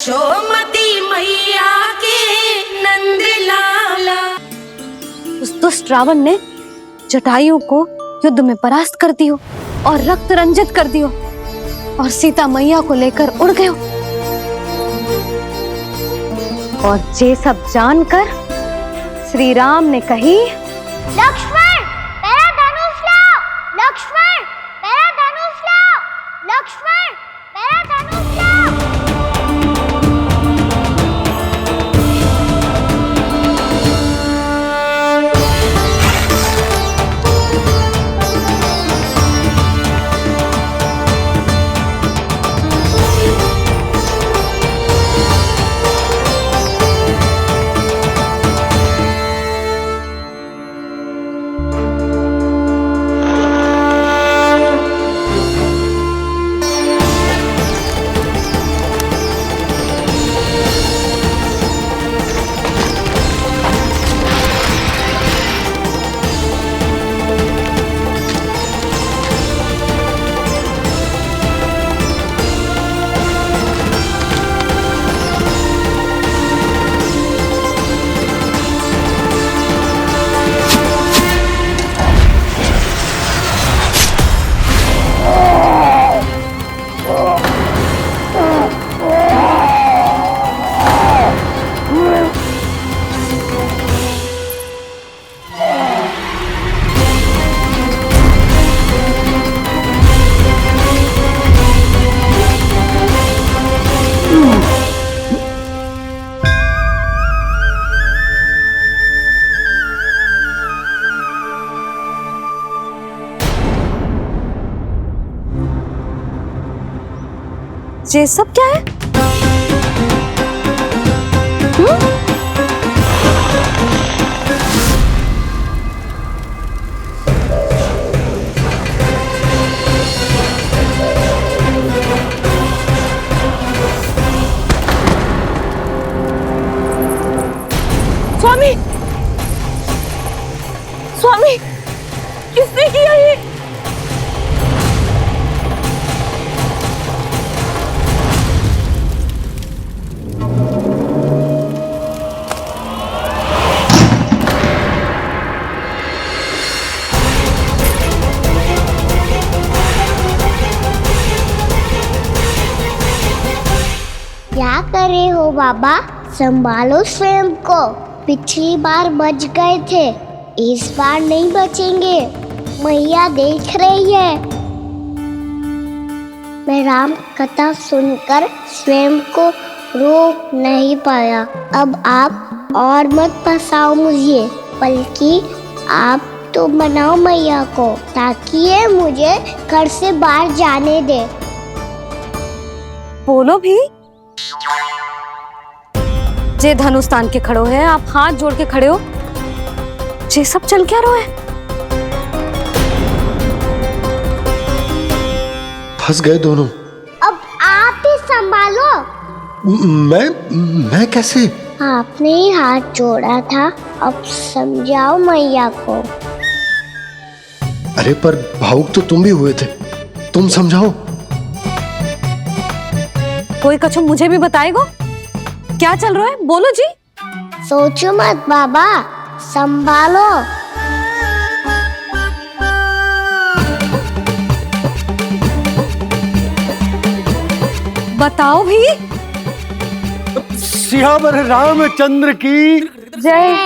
यशोमती मैया के नंद लाला। उस दुष्ट रावण ने जटायु को युद्ध में परास्त कर दियो और रक्त रंजित कर दियो और सीता मैया को लेकर उड़ गयो। और ये सब जानकर श्री राम ने कही, लक्ष्मण मेरा धनुष लाओ, लक्ष्मण मेरा धनुष लाओ, लक्ष्मण मेरा धनुष लाओ। ये सब क्या है? स्वामी, स्वामी, किसने किया ये? क्या कर रहे हो बाबा? संभालो स्वयं को। पिछली बार बच गए थे, इस बार नहीं बचेंगे। मैया देख रही है। मैं राम कथा सुनकर स्वयं को रोक नहीं पाया। अब आप और मत फंसाओ मुझे, बल्कि आप तो मनाओ मैया को, ताकि ये मुझे घर से बाहर जाने दे। बोलो भी। जे धनुष तान के खड़ो है, आप हाथ जोड़ के खड़े हो, ये सब चल क्या रहा है? फंस गए दोनों। अब आप ही संभालो। मैं कैसे? आपने ही हाथ जोड़ा था, अब समझाओ मैया को। अरे पर भावुक तो तुम भी हुए थे, तुम समझाओ। कोई कछु मुझे भी बताएगो? क्या चल रहा है? बोलो जी। सोचो मत बाबा, संभालो। बताओ भी। सियावर रामचंद्र की जय।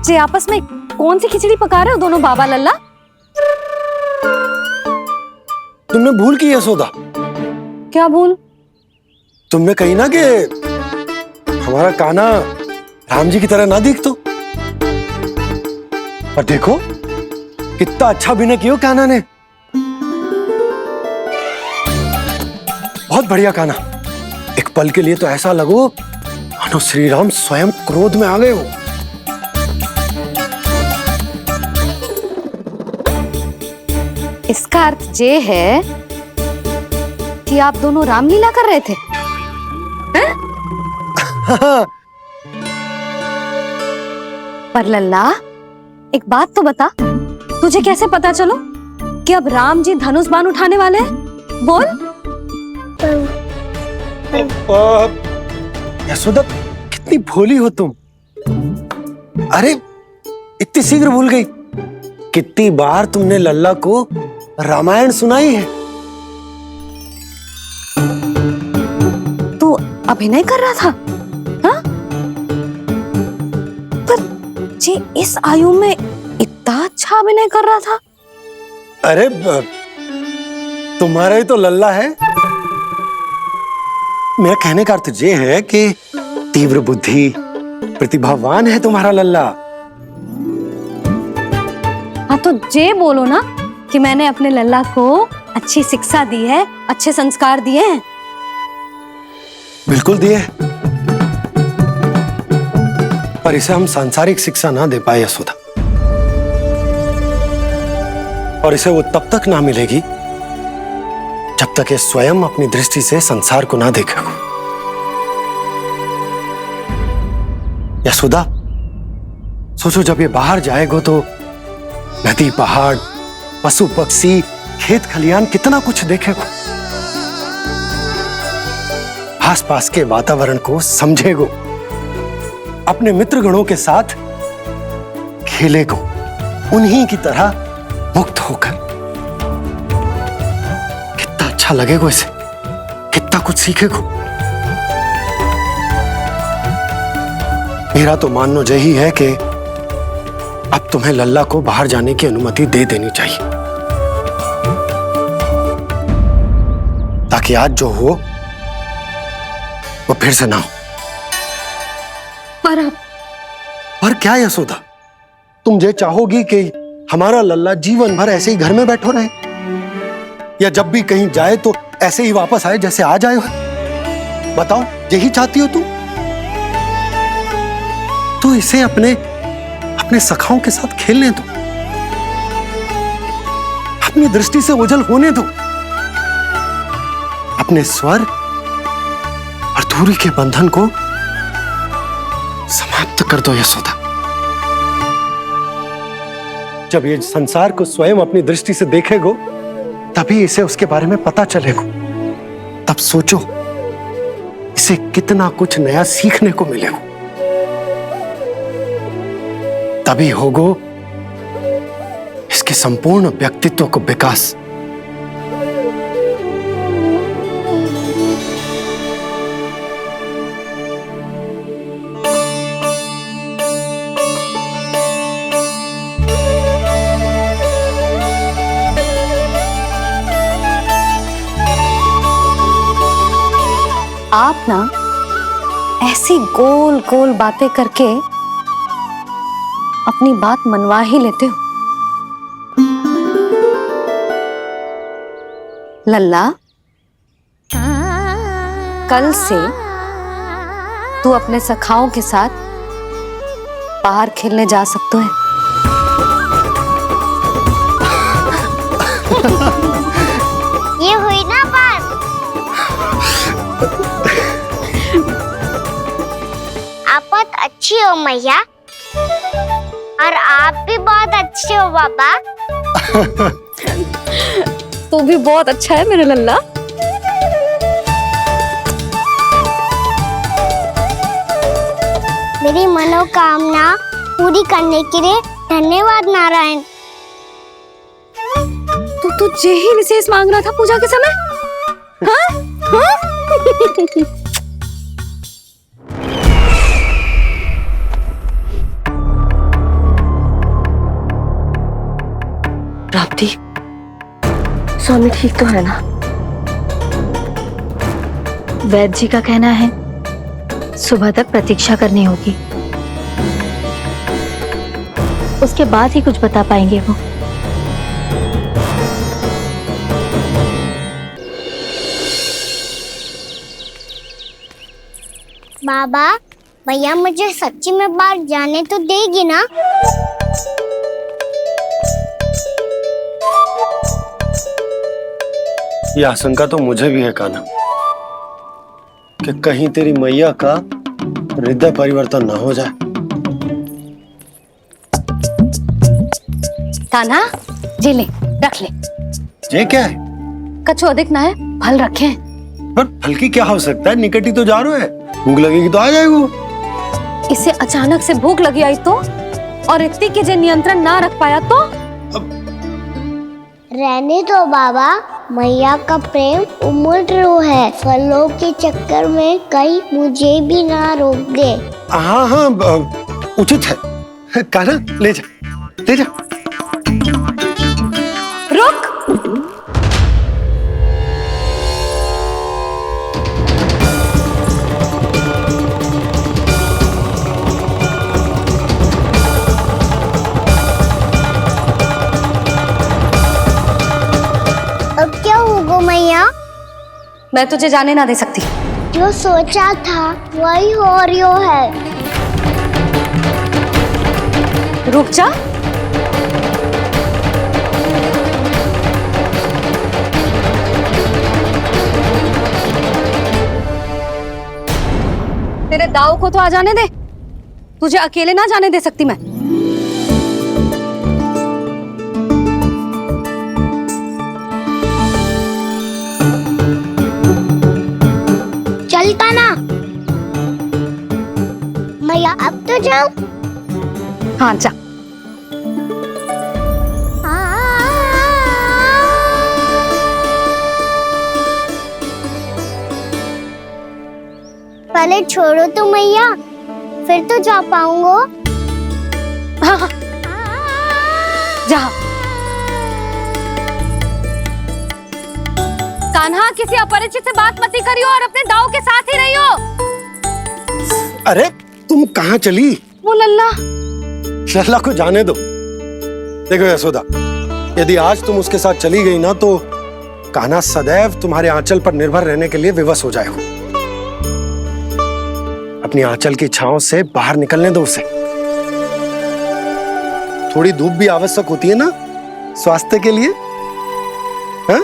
जी आपस में कौन सी खिचड़ी पका रहे हो दोनों बाबा लल्ला? तुमने भूल की यशोदा? क्या भूल? तुमने कही ना कि हमारा कान्हा राम जी की तरह ना दिख तो। पर देखो कितना अच्छा अभिनय किया कान्हा ने। बहुत बढ़िया कान्हा। एक पल के लिए तो ऐसा लगो मानो श्री राम स्वयं क्रोध में आ गए हो। इसका अर्थ ये है कि आप दोनों रामलीला कर रहे थे? पर लल्ला एक बात तो बता, तुझे कैसे पता चलो कि अब राम जी धनुष बाण उठाने वाले हैं? बोल। यशोदा, कितनी भोली हो तुम। अरे इतनी शीघ्र भूल गई। कितनी बार तुमने लल्ला को रामायण सुनाई है। तू अभिनय कर रहा था? हाँ? पर जी इस आयु में इतना अच्छा अभिनय कर रहा था। अरे तुम्हारा ही तो लल्ला है। मेरा कहने का अर्थ ये है कि तीव्र बुद्धि, प्रतिभावान है तुम्हारा लल्ला। हाँ तो जे बोलो ना कि मैंने अपने लल्ला को अच्छी शिक्षा दी है, अच्छे संस्कार दिए हैं। बिल्कुल दिए, पर इसे हम सांसारिक शिक्षा ना दे पाए यशोदा। और इसे वो तब तक ना मिलेगी जब तक ये स्वयं अपनी दृष्टि से संसार को ना देखेगा। यशोदा, सोचो जब ये बाहर जाएगा तो नदी, पहाड़, पशु पक्षी, खेत खलियान कितना कुछ देखेगा। आसपास के वातावरण को समझेगो, अपने मित्रगणों के साथ खेलेगो, उन्हीं की तरह मुक्त होकर। कितना अच्छा लगेगा इसे, कितना कुछ सीखेगो। मेरा तो मानना यही है कि अब तुम्हें लल्ला को बाहर जाने की अनुमति दे देनी चाहिए, ताकि आज जो हो वो फिर से ना हो। पर क्या यशोदा, तुम ये चाहोगी कि हमारा लल्ला जीवन भर ऐसे ही घर में बैठो रहे, या जब भी कहीं जाए तो ऐसे ही वापस आए जैसे आज आए हो? बताओ, यही चाहती हो तुम? तो इसे अपने सखाओं के साथ खेलने दो, अपनी दृष्टि से ओझल होने दो, अपने स्वर और दूरी के बंधन को समाप्त कर दो यशोदा। जब ये संसार को स्वयं अपनी दृष्टि से देखेगो, तभी इसे उसके बारे में पता चलेगा। तब सोचो इसे कितना कुछ नया सीखने को मिलेगा। तभी होगो इसके संपूर्ण व्यक्तित्व को विकास। आप ना ऐसी गोल गोल बातें करके अपनी बात मनवा ही लेते हो। लल्ला, कल से तू अपने सखाओं के साथ बाहर खेलने जा सकते है। ये हुई ना बात। आप बहुत अच्छी हो मैया, और आप भी बहुत अच्छे हो पापा। तू भी बहुत अच्छा है मेरा लल्ला। मेरी मनोकामना पूरी करने के लिए धन्यवाद नारायण। तू तुझे ही विशेष मांग रहा था पूजा के समय? हाँ? हाँ? प्राप्ति, स्वामी ठीक तो है ना? वैद्य जी का कहना है सुबह तक प्रतीक्षा करनी होगी, उसके बाद ही कुछ बता पाएंगे वो। बाबा, भैया मुझे सच्ची में बाहर जाने तो देगी ना? ये आशंका तो मुझे भी है कान्हा, कि कहीं तेरी मैया का हृदय परिवर्तन ना हो जाए। कान्हा, जी ले, रख ले। ये क्या है? कछु अधिक ना है, फल रखे हैं। पर फल की क्या हो सकता है, निकट ही तो जा रहे है, भूख लगेगी तो आ जाएगा। इसे अचानक से भूख लगी आई तो, और इतनी के जे नियंत्रण ना रख पाया तो? रहने दो बाबा, मैया का प्रेम उमड़ है, फलों के चक्कर में कहीं मुझे भी ना रोक दे। हाँ हाँ उचित है। कान्हा ले जा, ले जा। रुक! अब क्या होगा मैया? मैं तुझे जाने ना दे सकती। जो सोचा था वही हो रही है। रुक जा। तेरे दाव को तो आ जाने दे, तुझे अकेले ना जाने दे सकती मैं। चल कान्हा, मैया अब तो जाओ। हाँ जा। पहले छोड़ो तो मैया, फिर तो जा पाऊंगा। हाँ हाँ जा। कान्हा, किसी अपरिचित से बात मत करियो और अपने दाव के साथ ही रहियो। अरे तुम कहाँ चली? वो लल्ला। लल्ला को जाने दो। देखो यशोदा, यदि आज तुम उसके साथ चली गई ना तो कान्हा सदैव तुम्हारे आंचल पर निर्भर रहने के लिए विवश हो जाएगा। अपनी आंचल की छांव से बाहर निकलने दो उसे। थोड़ी धूप भी आवश्यक होती है ना स्वास्थ्य के लिए, हाँ?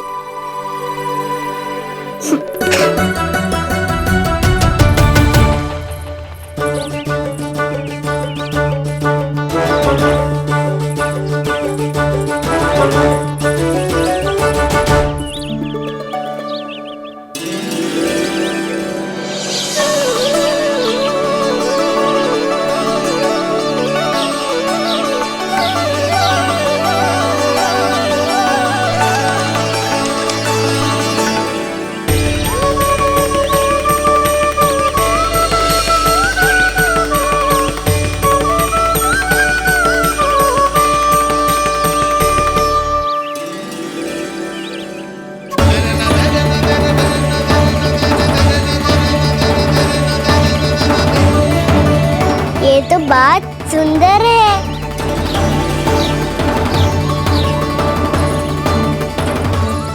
ये तो बात सुंदर है।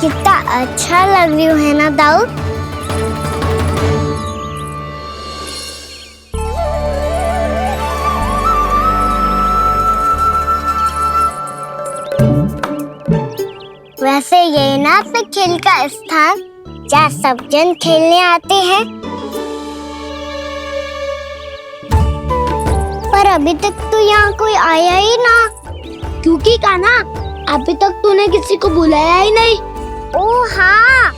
कितना अच्छा लग रही है ना दाऊ? वैसे ये ना तो खेल का स्थान जहाँ सब जन खेलने आते हैं, पर अभी तक तो यहाँ कोई आया ही ना। क्योंकि कान्हा, अभी तक तूने किसी को बुलाया ही नहीं। ओ हाँ,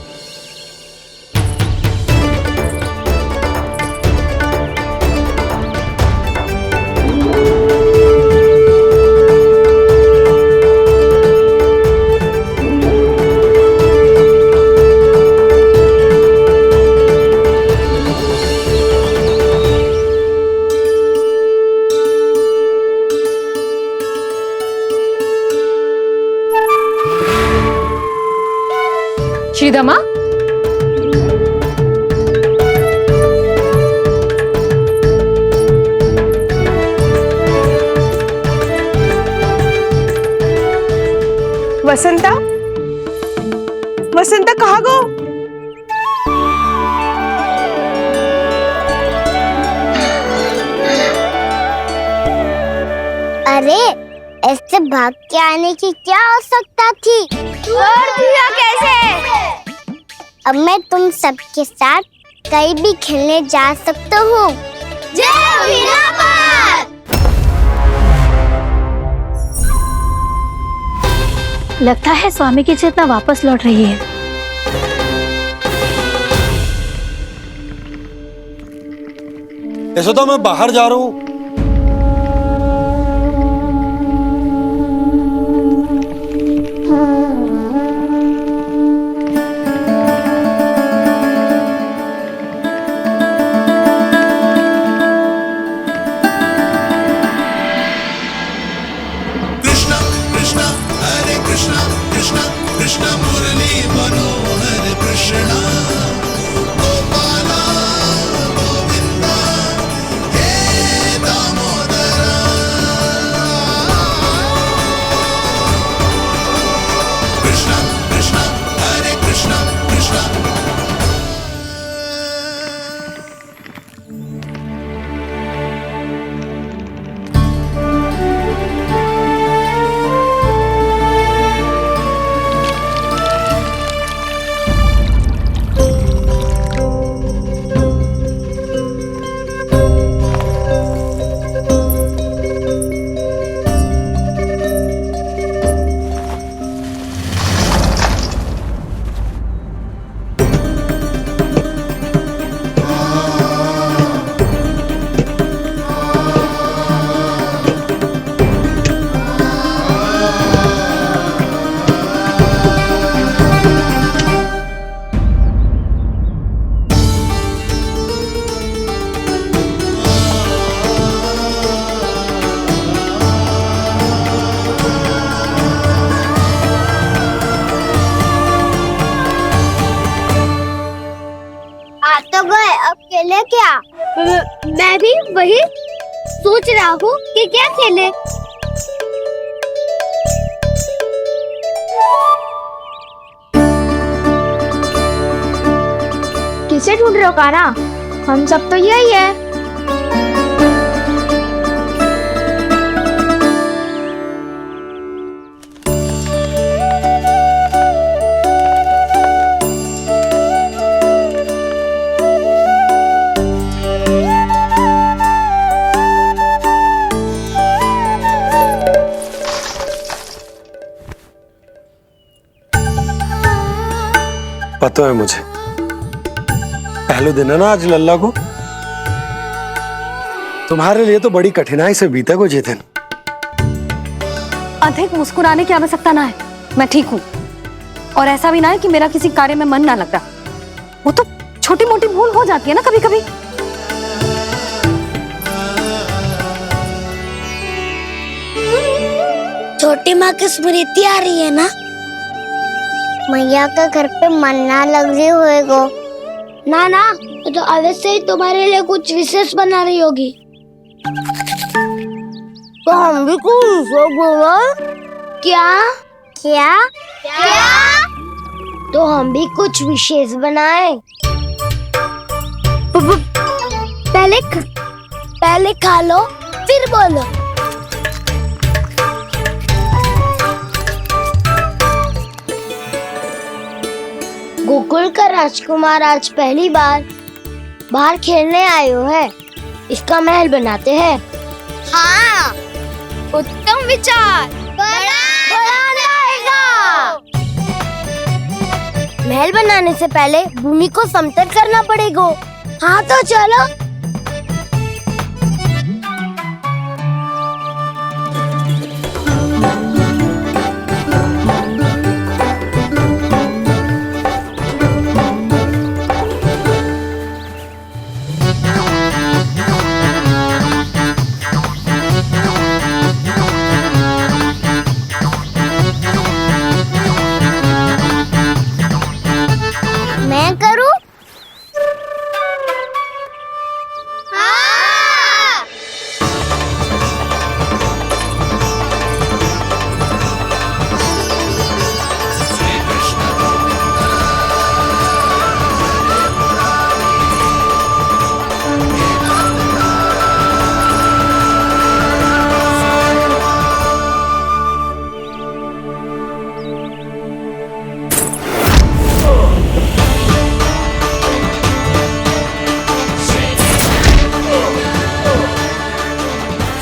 श्रीदमा, वसंता, वसंता कहाँ गो? अरे ऐसे भाग के आने की क्या आवश्यकता थी? छोड़ दिया कैसे? अब मैं तुम सबके साथ कहीं भी खेलने जा सकता हूँ। जय वीरापात! लगता है स्वामी की चेतना वापस लौट रही है। यशोदा, मैं बाहर जा रहा हूँ। तो गए, अब खेले क्या? मैं भी वही सोच रहा हूँ कि क्या खेले। किसे ढूंढ रहे हो कान्हा? हम सब तो यही है। पता है मुझे, पहले दिन है ना आज लल्ला को। तुम्हारे लिए तो बड़ी कठिनाई से बीता को जितिन। अधिक मुस्कुराने की आवश्यकता ना है, मैं ठीक हूँ। और ऐसा भी ना है कि मेरा किसी कार्य में मन ना लग रहा। वो तो छोटी मोटी भूल हो जाती है ना कभी कभी। छोटी माँ की स्मृति आ रही है ना? मैया का घर पे मन ना लग रही होएगो। ना ना, तो अवश्य ही तुम्हारे लिए कुछ विशेष बना रही होगी। तो हम भी कुछ विशेष बोला? क्या क्या क्या? तो हम भी कुछ विशेष बनाए। पहले खा लो फिर बोलो। गोकुल का राजकुमार आज पहली बार बाहर खेलने आए हो है, इसका महल बनाते हैं। हाँ, उत्तम विचार। बनाना आएगा। महल बनाने से पहले भूमि को समतल करना पड़ेगा। हाँ तो चलो। मैं करूं? हाँ।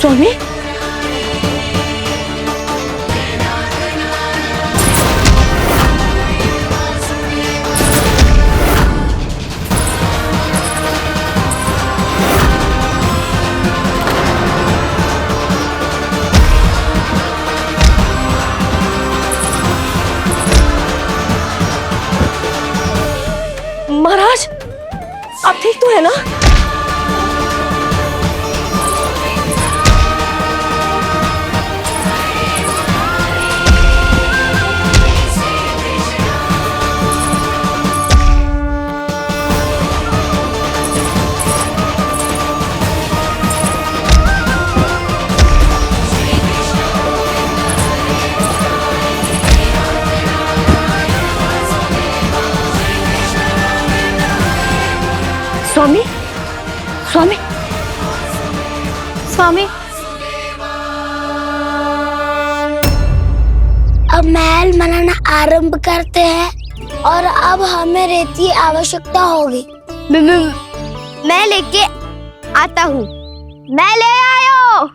स्वामी, ठीक तो है ना? स्वामी, स्वामी, स्वामी, अब महल बनाना आरंभ करते हैं और अब हमें रेत की आवश्यकता होगी। मैं लेके आता हूँ। मैं ले आयो।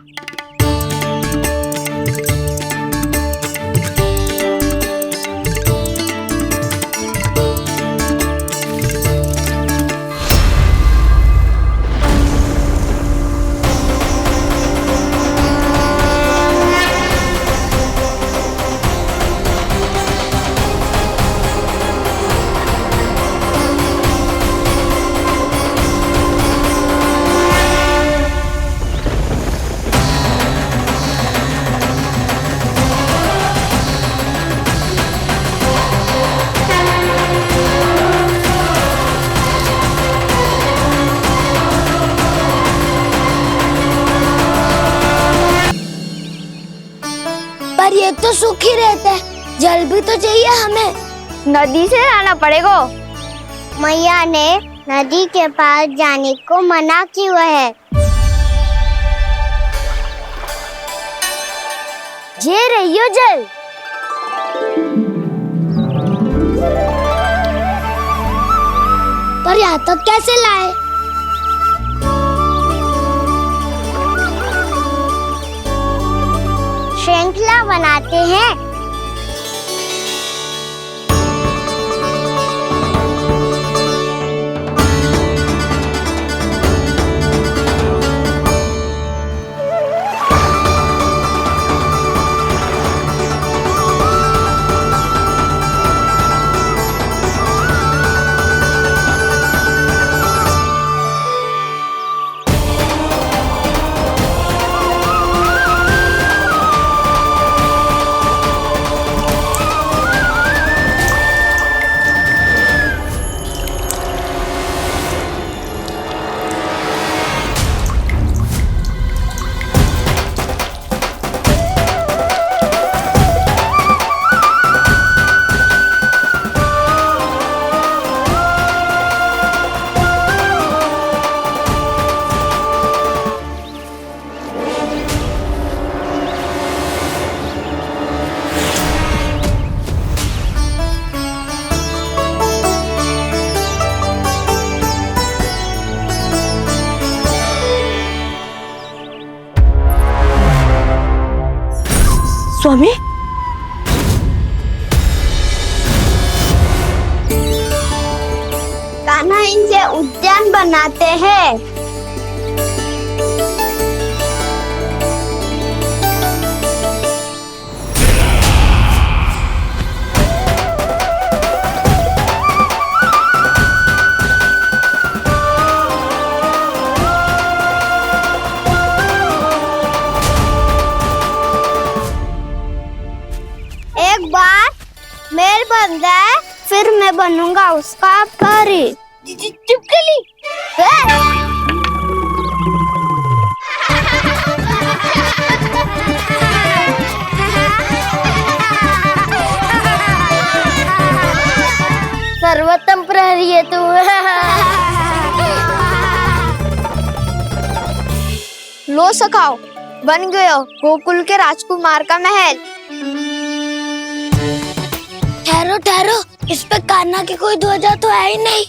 पर ये तो सूखी रेत है, जल भी तो चाहिए हमें। नदी से लाना पड़ेगा। मैया ने नदी के पास जाने को मना किया है। ये रहियो जल। पर यहाँ तक कैसे लाए? श्रृंखला बनाते हैं। स्वामी, कान्हा इनसे उद्यान बनाते हैं। एक बार मेल बन जाए फिर मैं बनूंगा उसका परी। चिपकली। सर्वोत्तम प्रहरी है तू। लो सखाओ, बन गयो गोकुल के राजकुमार का महल। ठहरो ठहरो, इस पे कान्हा की कोई ध्वजा तो है ही नहीं।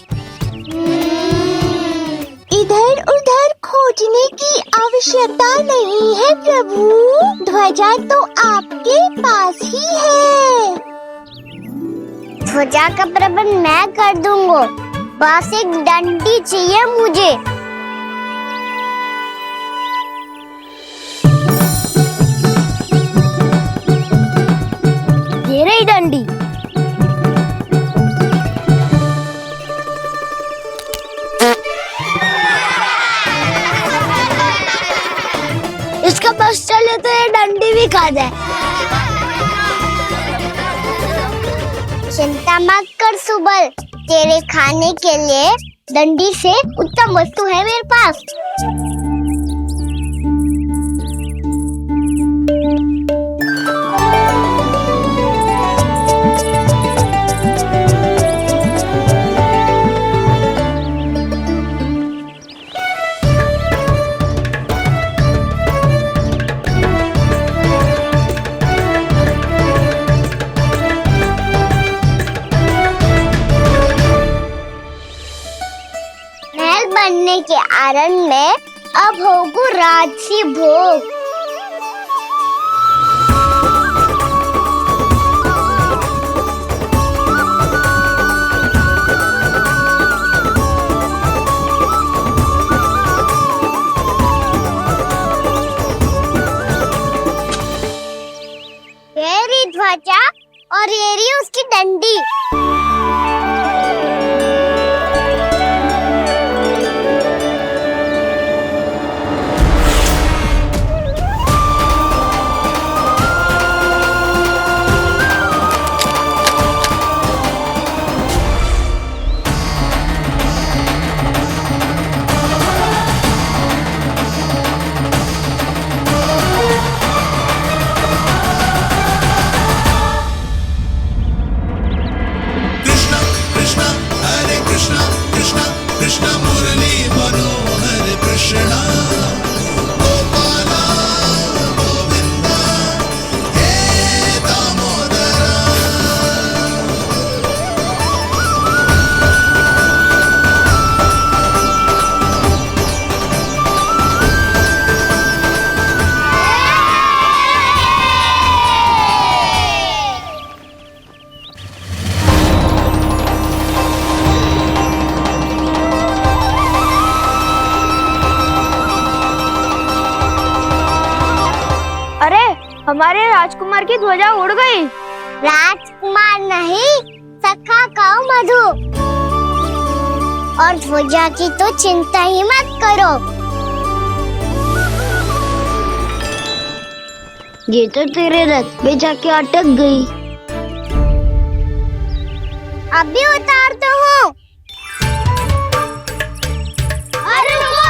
इधर उधर खोजने की आवश्यकता नहीं है प्रभु, ध्वजा तो आपके पास ही है। ध्वजा का प्रबंध मैं कर दूंगा, बस एक डंडी चाहिए मुझे। ये रही डंडी। भी खा जाए। चिंता मत कर सुबल, तेरे खाने के लिए डंडी से उत्तम वस्तु है मेरे पास। बनने के आनंद में अब होगू राजसी भोग। ये रही ध्वजा और ये रही उसकी डंडी। हमारे राजकुमार की ध्वजा उड़ गई। राजकुमार नहीं, सखा कहो मधु। और ध्वजा की तो चिंता ही मत करो, ये तो तेरे रथ पे जाके अटक गई। अभी उतारता हूँ। अरे रुको।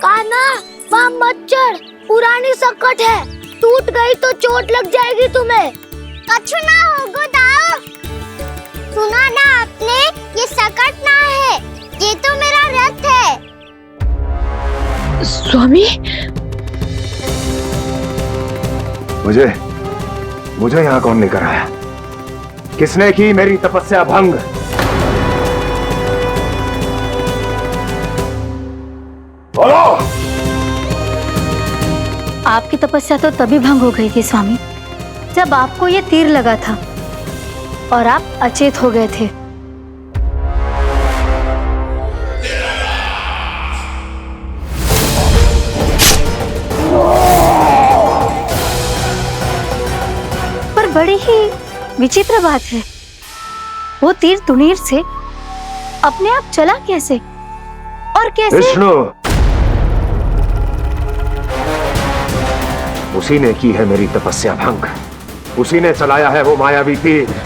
कान्हा वहाँ मत चढ़, पुरानी सकट है, टूट गई तो चोट लग जाएगी तुम्हें। कछु ना होगा दाऊ। सुना ना आपने, ये सकट ना है, ये तो मेरा रथ है। स्वामी, मुझे यहाँ कौन लेकर आया? किसने की मेरी तपस्या भंग? बोलो। आपकी तपस्या तो तभी भंग हो गई थी स्वामी, जब आपको ये तीर लगा था और आप अचेत हो गए थे। पर बड़ी ही विचित्र बात है, वो तीर तुनीर से अपने आप चला कैसे और कैसे? विष्णु, उसी ने की है मेरी तपस्या भंग, उसी ने चलाया है वो मायावी तीर।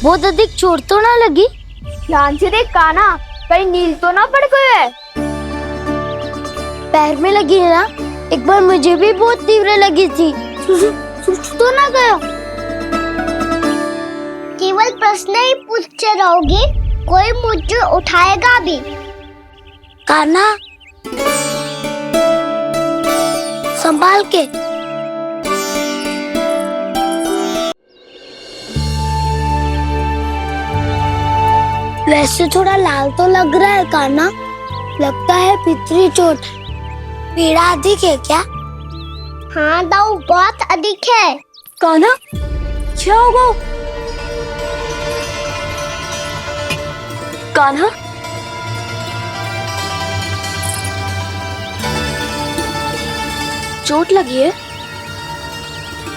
बहुत अधिक चोट तो ना लगी? ध्यान से देख कान्हा, कहीं नील तो ना पड़ गए है। पैर में लगी है ना? एक बार मुझे भी बहुत तीव्र लगी थी। सूझ तो ना गया? केवल प्रश्न ही पूछते रहोगे, कोई मुझे उठाएगा भी? कान्हा, संभाल के। वैसे थोड़ा लाल तो लग रहा है कान्हा, लगता है पितरी चोट। पीड़ा अधिक है क्या? हाँ दाऊ, बहुत अधिक है। कान्हा, क्या होगा? कान्हा, चोट लगी है?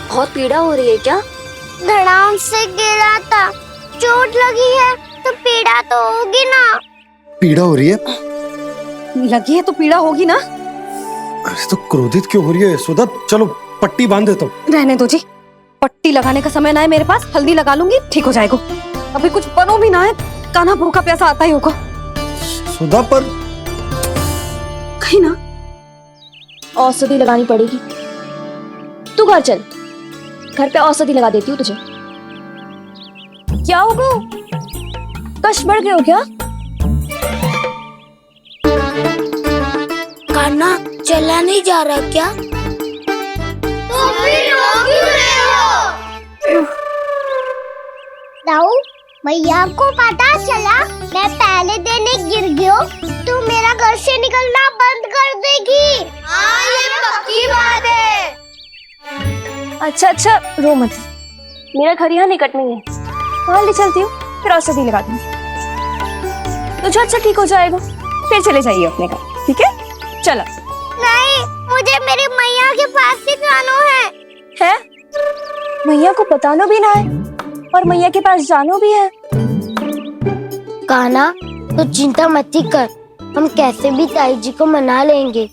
बहुत पीड़ा हो रही है क्या? धड़ाम से गिरा था, चोट लगी है तो पीड़ा तो होगी ना। पीड़ा हो रही है? लगी है तो पीड़ा होगी ना। अरे तो क्रोधित क्यों हो रही है यशोदा? चलो पट्टी बांध देता हूँ। रहने दो जी, पट्टी लगाने का समय ना है मेरे पास। हल्दी लगा लूंगी, ठीक हो जाएगा। अभी कुछ बनो भी ना है, कान्हा भूखा प्यासा आता ही होगा। सुधा पर कहीं ना औषधि लगानी पड़ेगी। तू घर चल, घर पे औषधि लगा देती हूँ तुझे। क्या होगा? कष्ट बढ़ गए हो क्या? कान्हा चला नहीं जा रहा क्या? तो फिर रो क्यों रहे हो? दाऊ, भैया को पता चला मैं पहले दिन ही गिर गया तो मेरा घर से निकलना बंद कर देगी। हाँ, ये पक्की बात है। अच्छा, रो मत। मेरा घर यहाँ निकट में है, वहाँ ले चलती हूँ, फिर औषधि लगा दूंगी। तुझे अच्छा ठीक हो जाएगा, फिर चले जाइए अपने घर, ठीक है? चलो। नहीं, मुझे मेरी मैया के पास ही जाना है। मैया को बताना भी ना है और मैया के पास जानो भी है। कान्हा, तो चिंता मत ही कर, हम कैसे भी ताई जी को मना लेंगे,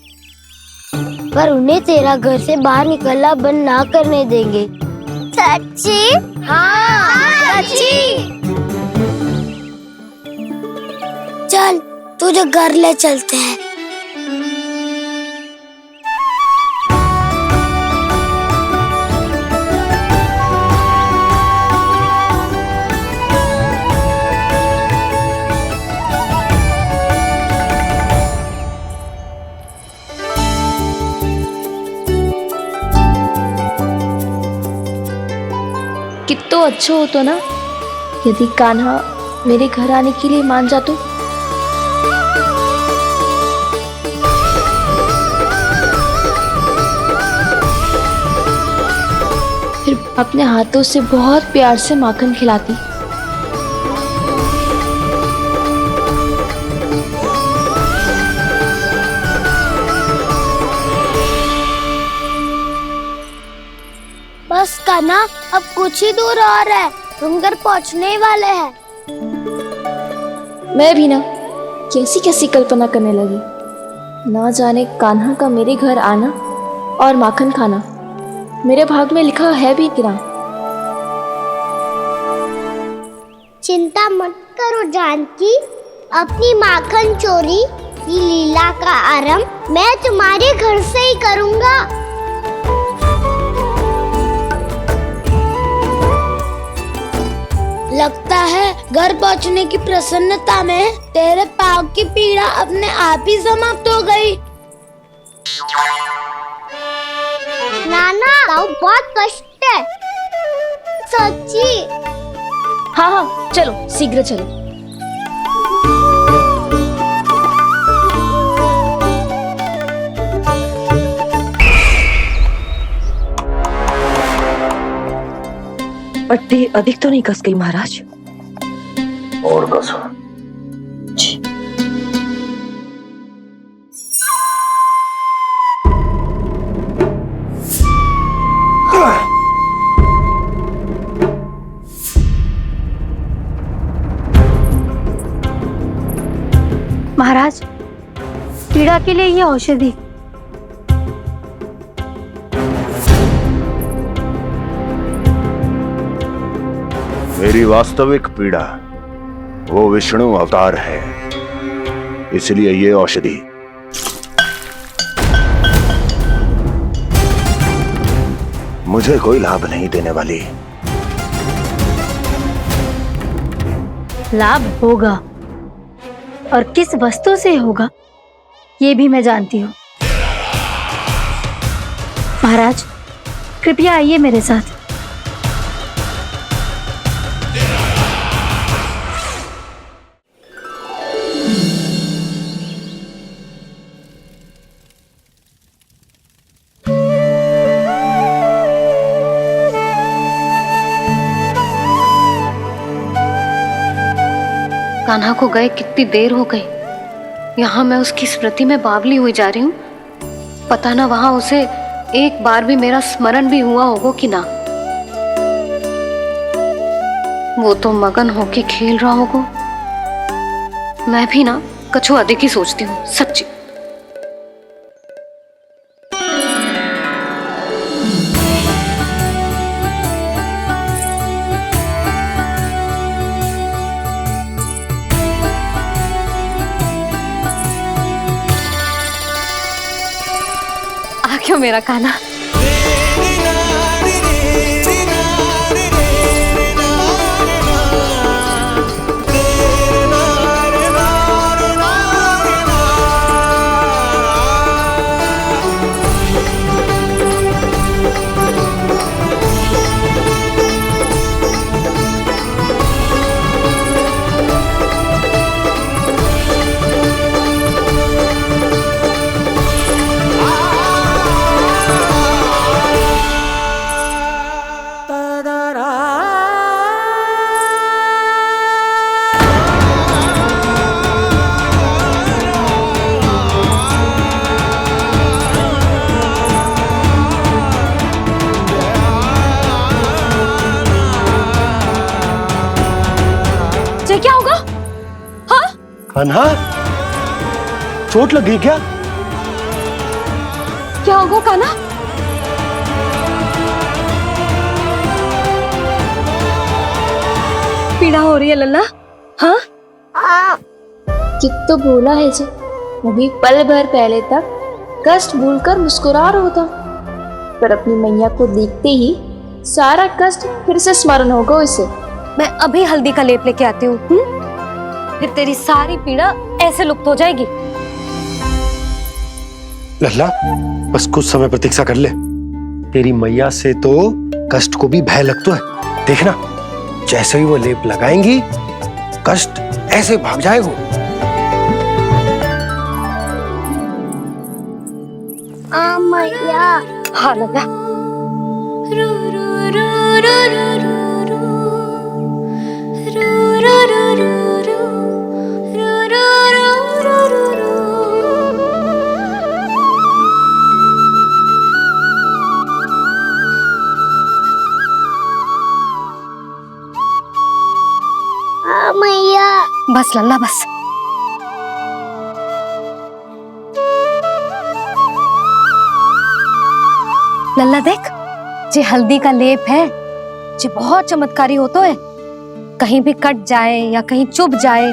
पर उन्हें तेरा घर से बाहर निकलना बंद ना करने देंगे। सच्ची? हाँ, सच्ची। चल, तुझे घर ले चलते हैं। कितना अच्छा हो तो ना यदि कान्हा मेरे घर आने के लिए मान जातो। फिर अपने हाथों से बहुत प्यार से माखन खिलाती। बस कान्हा, अब कुछ ही दूर और है, हम घर पहुँचने ही वाले हैं। मैं भी ना कैसी कैसी कल्पना करने लगी। ना जाने कान्हा का मेरे घर आना और माखन खाना मेरे भाग में लिखा है भी कि ना। चिंता मत करो जानकी, अपनी माखन चोरी की लीला का आरंभ मैं तुम्हारे घर से ही करूँगा। लगता है घर पहुंचने की प्रसन्नता में तेरे पाँव की पीड़ा अपने आप ही समाप्त हो गई। नाना, पाँव बहुत कष्ट है। सच्ची? हाँ, चलो शीघ्र चलो। पट्टी अधिक तो नहीं कस गई महाराज? और कसो। महाराज, पीड़ा के लिए ये औषधि। मेरी वास्तविक पीड़ा वो विष्णु अवतार है, इसलिए ये औषधि मुझे कोई लाभ नहीं देने वाली। लाभ होगा, और किस वस्तु से होगा ये भी मैं जानती हूँ। महाराज, कृपया आइए मेरे साथ। कान्हा को गए कितनी देर हो गई। यहाँ मैं उसकी स्मृति में बावली हुई जा रही हूँ। पता ना वहां उसे एक बार भी मेरा स्मरण भी हुआ होगा कि ना। वो तो मगन होके खेल रहा होगा। मैं भी ना कछु अधिक ही सोचती हूँ, सच्ची। आ क्यों मेरा कान्हा? क्या होगा? हाँ? कान्हा, चोट लगी क्या? क्या होगा कान्हा? पीड़ा हो रही है लल्ला? हाँ? कित तो भूला है जी, अभी पल भर पहले तक कष्ट भूलकर मुस्कुरा रहा था, पर अपनी मैया को देखते ही सारा कष्ट फिर से स्मरण होगा उसे। मैं अभी हल्दी का लेप लेके आती हूँ। फिर तेरी सारी पीड़ा ऐसे लुप्त हो जाएगी। लल्ला, बस कुछ समय प्रतीक्षा कर ले। तेरी मैया से तो कष्ट को भी भय लगता है। देखना, जैसे ही वो लेप लगाएंगी कष्ट ऐसे भाग जाएगा। मैया। हाँ लल्ला। मैया। बस लल्ला बस। लल्ला देख, जे हल्दी का लेप है जे बहुत चमत्कारी होता है। कहीं भी कट जाए या कहीं चुभ जाए,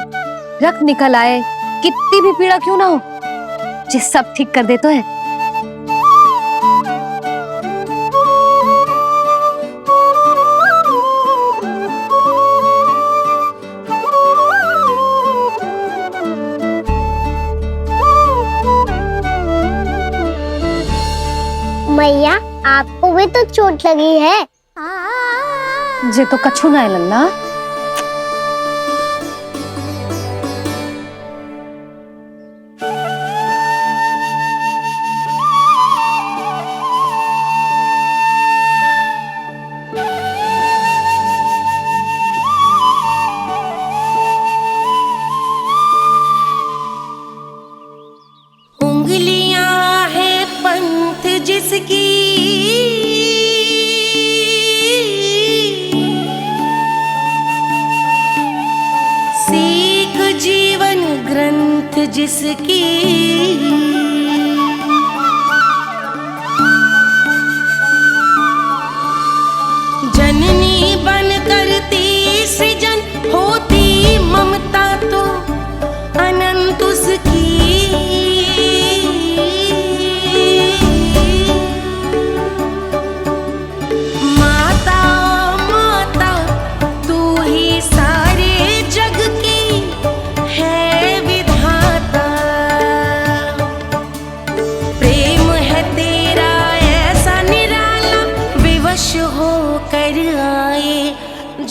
रक्त निकल आए, कितनी भी पीड़ा क्यों ना हो, जे सब ठीक कर देता है। मैया, आपको भी तो चोट लगी है। जे तो कछु ना है लल्ला। उंगलियां है पंथ जिसकी, सीख जीवन ग्रंथ जिसकी, जननी बन करती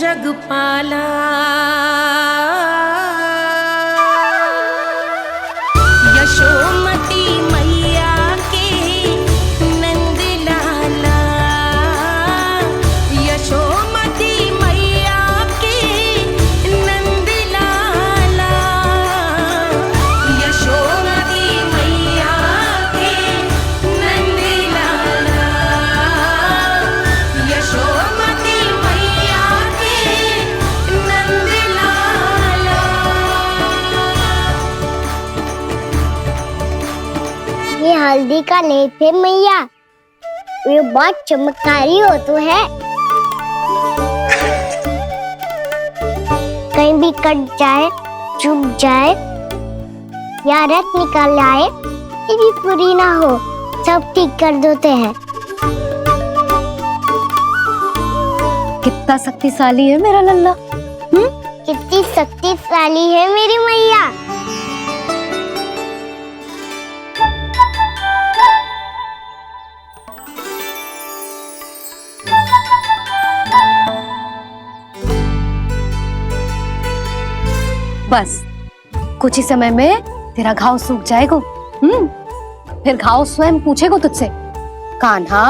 जग पाला। यशोमती मैया के नंद लाला, यशोमती मैया के नंद लाला, यशोमती मैया के नंद लाला, यशोमती मैया के नंद लाला। ये हल्दी का लेप है मैया, ये बहुत चमत्कारी हो तो है। कहीं भी कट जाए, चुभ जाए या रक्त निकल आए, ये भी पूरी ना हो, सब ठीक कर देते हैं। कितना शक्तिशाली है मेरा लल्ला। कितनी शक्तिशाली है मेरी मैया। बस कुछ ही समय में तेरा घाव सूख जाएगा। फिर घाव स्वयं पूछेगा तुझसे, कान्हा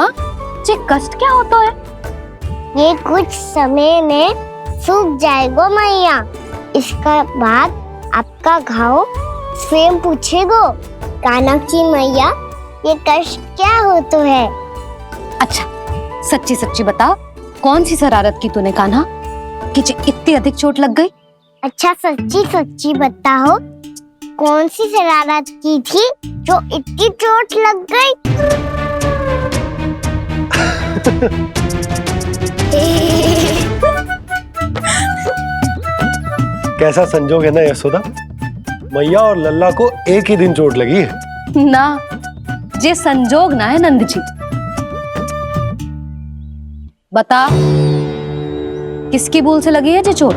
ये कष्ट क्या होता है? ये कुछ समय में सूख जाएगा मैया। इसका बाद आपका घाव स्वयं पूछेगो, कानाक्षी मैया ये कष्ट क्या हो तो है। अच्छा सच्ची सच्ची बता, कौन सी शरारत की तूने कान्हा कि इतनी अधिक चोट लग गई? अच्छा सच्ची सच्ची बताओ, कौन सी शरारत की थी जो इतनी चोट लग गई? कैसा संजोग है ना यशोदा, मैया और लल्ला को एक ही दिन चोट लगी है। ना ये संजोग ना है नंद जी। बता किसकी भूल से लगी है ये चोट?